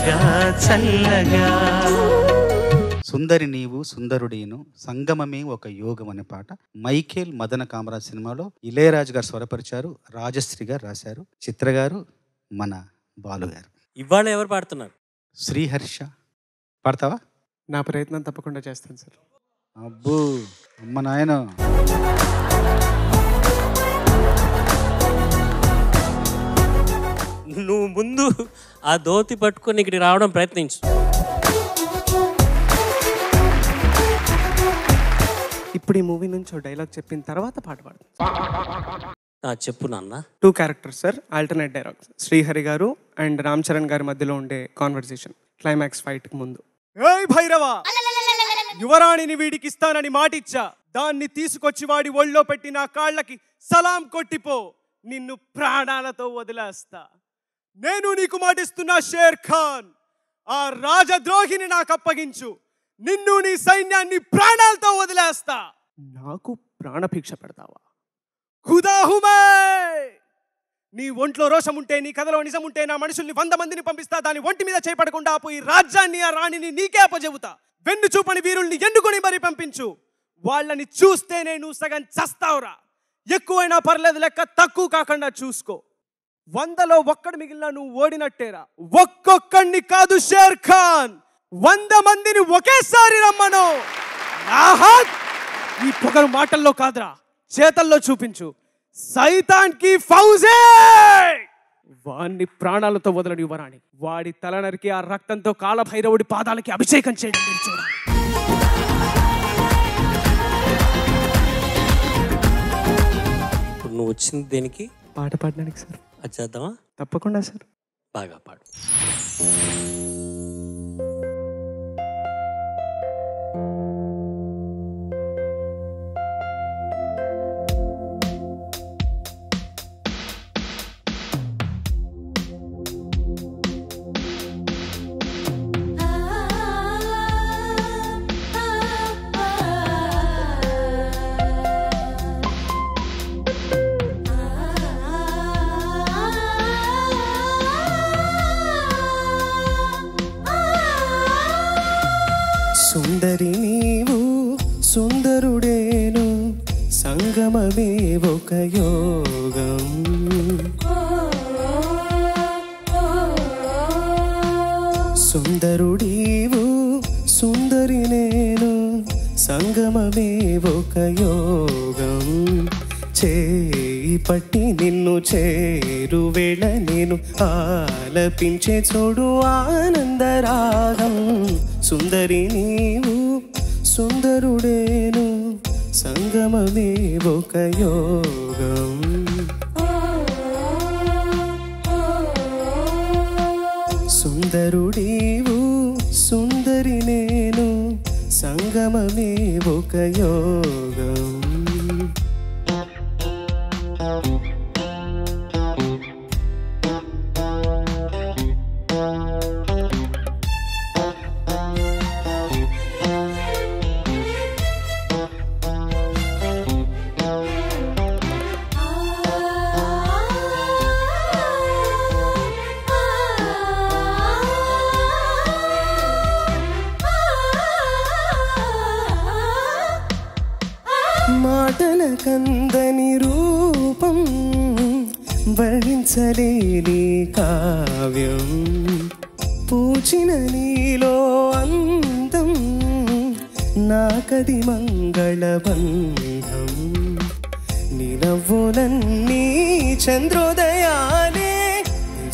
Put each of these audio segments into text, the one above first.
చల్లగా చల్లగా. సుందరి నీవు సుందరుడీను సంగమమే ఒక యోగం అనే పాట మైఖేల్ మదన కామరాజ్ సినిమాలో ఇళయరాజు గారు స్వరపరిచారు, రాజశ్రీ గారు రాశారు, చిత్ర గారు, మన బాలు గారు. ఇవాళ ఎవరు పాడుతున్నారు? శ్రీహర్ష. పాడతావా? నా ప్రయత్నం తప్పకుండా చేస్తాను సార్. అబ్బో అమ్మ నాయన. నువ్వు ముందు ఆ దోతి పట్టుకొని ఇక్కడికి రావడం ప్రయత్నించు. ఇప్పుడు ఈ మూవీ నుంచి డైలాగ్ చెప్పిన తర్వాత పాట పాడతాను. చెప్పు నాన్న. 2 characters sir, alternate dialogues. Srihari గారు అండ్ రామ్ చరణ్ గారి మధ్యలో ఉండే కాన్వర్సేషన్ క్లైమాక్స్ ఫైట్ కి ముందు. ఏయ్ భైరవ, యువరాణిని వీడికి ఇస్తానని మాటిచ్చా, దాన్ని తీసుకొచ్చి వాడి ఒళ్ళో పెట్టి నా కాళ్ళకి సలాం కొట్టిపో, నిన్ను ప్రాణాలతో వదిలేస్తా. నేను నీకు మాటిస్తున్నా షేర్ ఖాన్, ఆ రాజద్రోహిని నాకు అప్పగించు, నిన్ను నీ సైన్యాన్ని ప్రాణాలతో వదిలేస్తా. నాకు ప్రాణభిక్ష పెడతావా? ఖుదాహుమే, నీ ఒంట్లో రోషం ఉంటే, నీ కథలో నిజం ఉంటే, నా మనుషుల్ని 100 మందిని పంపిస్తా, దాని ఒంటి మీద చేపడకుండా ఆపు, ఈ రాజ్యాన్ని ఆ రాణిని నీకే అప్పచెబుతా. వెన్ను చూపని వీరుల్ని ఎన్నుకొని మరీ పంపించు, వాళ్ళని చూస్తే నేను సగం చస్తావురా. ఎక్కువైనా పర్లేదు, లెక్క తక్కువ కాకుండా చూసుకో. 100లో ఒక్కడు మిగిలిన నువ్వు ఓడినట్టేరా. ఒక్కొక్కడిని కాదు షేర్ ఖాన్, 100 మందిని ఒకేసారి రమ్మను. ఈ పొగరు మాటల్లో కాదురా, చేతల్లో చూపించు. సైతాన్ కి ఫౌజే, వాణ్ణి ప్రాణాలతో వదలని యువరాణి, వాడి తల నరికి ఆ రక్తంతో కాలభైరవుడి పాదాలకి అభిషేకం చేయడం చూడాలి. ఇప్పుడు నువ్వు వచ్చింది దేనికి? పాట పాడడానికి సార్. అది చేద్దామా? తప్పకుండా సార్. బాగా పాడు. సుందరి నీవు సుందరుడేను సంగమమే ఒక యోగం. సుందరుడీవు సుందరి నేను సంగమమే ఒక యోగం. చేయి పట్టి నిన్ను చేరు వేళ నేను ఆలపించే చూడు ఆనందరాగం. సుందరి నీవు సుందరుడేను సంగమమే ఒక యోగం. సుందరుడీవు సుందరి నేను సంగమమే ఒక యోగం. మాటల కందని రూపం వర్ణించలేని కావ్యం. పూచిన నీలో అందం నాకది మంగళబంధం. నీ నవ్వులన్నీ చంద్రోదయాలే,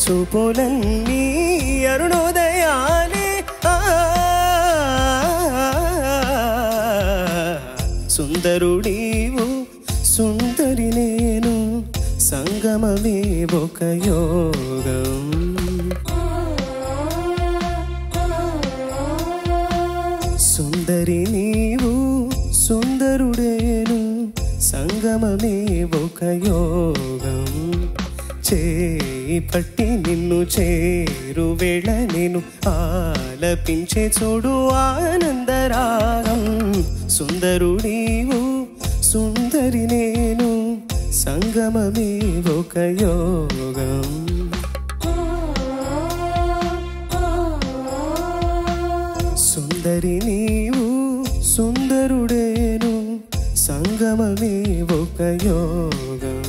చూపులన్నీ అరుణోదయాలే. సుందరుడీవు సుందరి నేను సంగమమే ఒక యోగం. సుందరి నీవు సుందరుడేను సంగమమే ఒక యోగం. చేయి పట్టి నిన్ను చేరు వేళ నేను ఆలపించే చూడు ఆనందరాగం. సుందరుడీవు సుందరి నేను సంగమమే ఒక యోగం. సుందరి నీవు సుందరుడేను సంగమమే ఒక యోగం.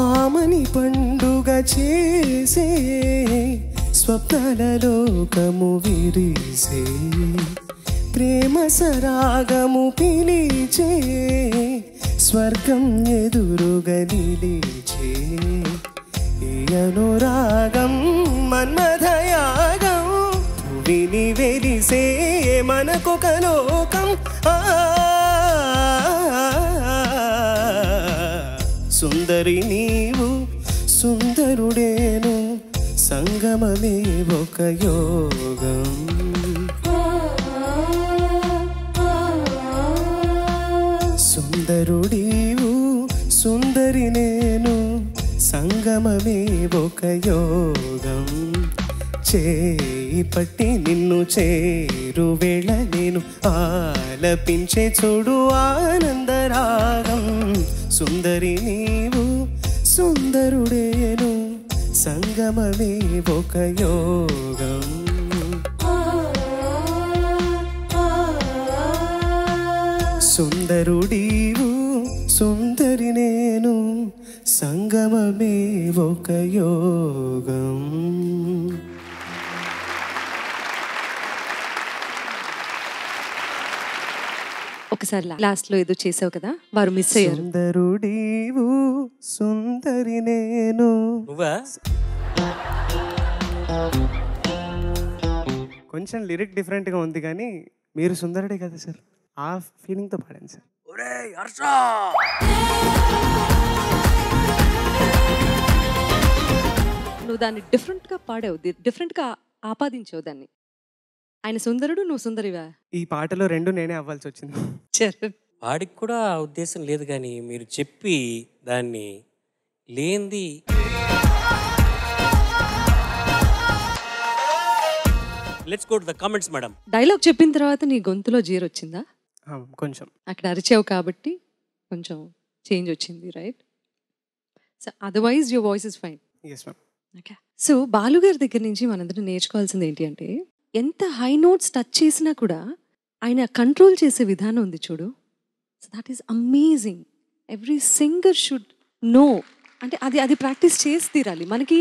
ఆమని పండుగ చేసే స్వప్నాల లోకము విరిసే ప్రేమ సరాగము పిలిచే స్వర్గం ఎదురుగా నిలిచే ఈ అనురాగం మన్మథయాగం విని వెలిసే మనకొక లోకం. సుందరి నీవు సుందరుడేను సంగమమే ఒక యోగం. సుందరుడీవు సుందరి నేను సంగమమే ఒక యోగం. చేయి పట్టి నిన్ను చేరు వేళ నేను ఆలపించే చూడు ఆనందరాగం. సుందరి నీవు సుందరుడేను సంగమమే ఒక యోగం. సుందరుడీవు సుందరి నేను సంగమమే ఒక యోగం. ఒకసారి లాస్ట్ లో ఏదో చేసావు కదా, వారు మిస్ అయ్యారు. సుందరుడీవు సుందరి నేను. నువ్వా? కొంచెం లిరిక్ డిఫరెంట్ గా ఉంది కానీ మీరు సుందరుడే కదా సార్, ఆ ఫీలింగ్ తో పాడండి సార్. నువ్వు దాన్ని డిఫరెంట్ గా పాడావు, డిఫరెంట్ గా ఆపాదించావు దాన్ని. ఆయన సుందరుడు, నువ్వు సుందరివా? ఈ పాటలో రెండు నేనే అవ్వాల్సి వచ్చింది. చరణ్ వాడికి కూడా ఆ ఉద్దేశం లేదు, కానీ మీరు చెప్పి దాన్ని లేంది. Let's go to the comments madam. Dialogue చెప్పిన తర్వాత నీ గొంతులో జీర్ వచ్చిందా? కొంచెం అక్కడ అరిచావు కాబట్టి కొంచెం చేంజ్ వచ్చింది, right? So otherwise your voice is fine. Yes ma'am. Okay. So బాలుగారి దగ్గర నుంచి మనందరం నేర్చుకోవాల్సింది ఏంటి అంటే, ఎంత హై నోట్స్ టచ్ చేసినా కూడా ఆయన కంట్రోల్ చేసే విధానం ఉంది చూడు. So that is amazing. Every singer should know. అంటే అది ప్రాక్టీస్ చేసి తీరాలి. మనకి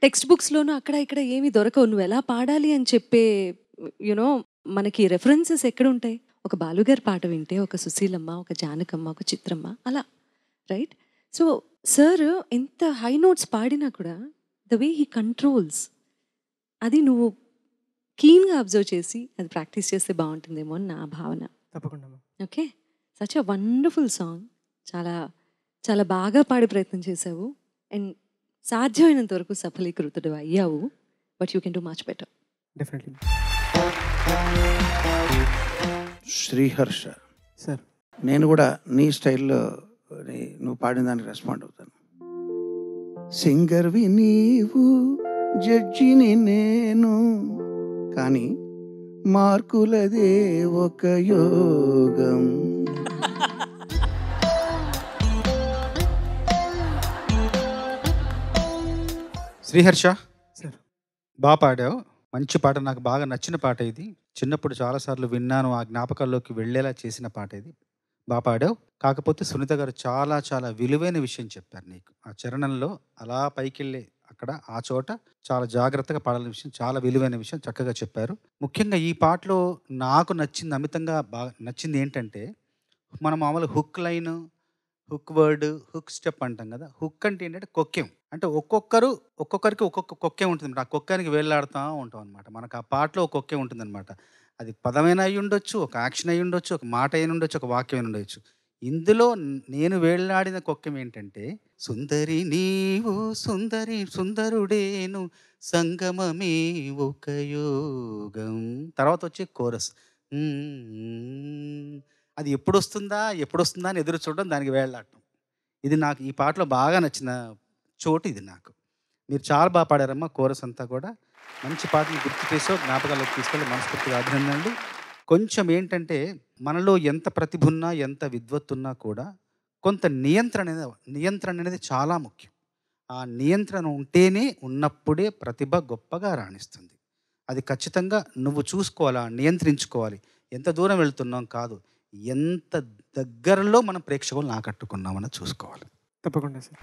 టెక్స్ట్ బుక్స్లోనూ అక్కడ ఇక్కడ ఏమి దొరకవు. నువ్వు ఎలా పాడాలి అని చెప్పే యునో మనకి రెఫరెన్సెస్ ఎక్కడ ఉంటాయి? ఒక బాలుగారి పాట వింటే ఒక సుశీలమ్మ, ఒక జానకమ్మ, ఒక చిత్రమ్మ, అలా, రైట్? సో సార్ ఎంత హై నోట్స్ పాడినా కూడా ద వే హీ కంట్రోల్స్, అది నువ్వు కీన్గా అబ్జర్వ్ చేసి అది ప్రాక్టీస్ చేస్తే బాగుంటుందేమో అని నా భావన. తప్పకుండా. Okay, such a wonderful song. చాలా చాలా బాగా పాడే ప్రయత్నం చేసావు అండ్ సాధ్యమైనంత వరకు సఫలీకృతుడు అయ్యావు. But you can do much better. Definitely. Sriharsha sir, నేను కూడా నీ స్టైల్లో నువ్వు పాడిన దానికి రెస్పాండ్ అవుతాను. సింగర్వి నీవు, జడ్జిని నేను, కానీ మార్కులదే ఒక యోగం. శ్రీహర్ష సార్. బాగా పాడావు, మంచి పాట, నాకు బాగా నచ్చిన పాట ఇది. చిన్నప్పుడు చాలాసార్లు విన్నాను, ఆ జ్ఞాపకాల్లోకి వెళ్ళేలా చేసిన పాట ఇది. బాగా పాడావు. కాకపోతే సునీత గారు చాలా చాలా విలువైన విషయం చెప్పారు నీకు. ఆ చరణంలో అలా పైకి వెళ్ళే అక్కడ ఆ చోట చాలా జాగ్రత్తగా పాడాల్సిన విషయం, చాలా విలువైన విషయం చక్కగా చెప్పారు. ముఖ్యంగా ఈ పాటలో నాకు నచ్చింది, అమితంగా బాగా నచ్చింది ఏంటంటే, మనం మామూలు hook line, hook word, hook step అంటాం కదా. హుక్ అంటే ఏంటంటే కొక్కెం, అంటే ఒక్కొక్కరికి ఒక్కొక్క కొక్కెం ఉంటుంది. ఆ కొక్కానికి వేలాడుతూ ఉంటాం అనమాట. మనకు ఆ పాటలో ఒక కొక్కెం ఉంటుంది అనమాట. అది పదమైన అయి ఉండొచ్చు, ఒక యాక్షన్ అయి ఉండొచ్చు, ఒక మాట అయిన ఉండొచ్చు, ఒక వాక్యం అయిన ఉండొచ్చు. ఇందులో నేను వేళ్లాడిన కొక్కం ఏంటంటే, సుందరి నీవు సుందరి సుందరుడేను సంగమమే ఒక యోగం. తర్వాత వచ్చే కోరస్. అది ఎప్పుడొస్తుందా అని ఎదురు చూడడం, దానికి వేళ్లాడటం. ఇది నాకు ఈ పాటలో బాగా నచ్చిన చోటు ఇది నాకు. మీరు చాలా బాగా పాడారమ్మా. కోరస్ అంతా కూడా మంచి పాటలు గుర్తు చేసో జ్ఞాపకాలకు తీసుకెళ్ళి మనస్ఫూర్తిగా అభినందనలు. కొంచెం ఏంటంటే, మనలో ఎంత ప్రతిభ ఉన్నా, ఎంత విద్వత్తున్నా కూడా కొంత నియంత్రణ అనేది చాలా ముఖ్యం. ఆ నియంత్రణ ఉన్నప్పుడే ప్రతిభ గొప్పగా రాణిస్తుంది. అది ఖచ్చితంగా నువ్వు చూసుకోవాలా, నియంత్రించుకోవాలి. ఎంత దూరం వెళ్తున్నాం కాదు, ఎంత దగ్గరలో మనం ప్రేక్షకులను ఆకట్టుకున్నామని చూసుకోవాలి. తప్పకుండా సార్.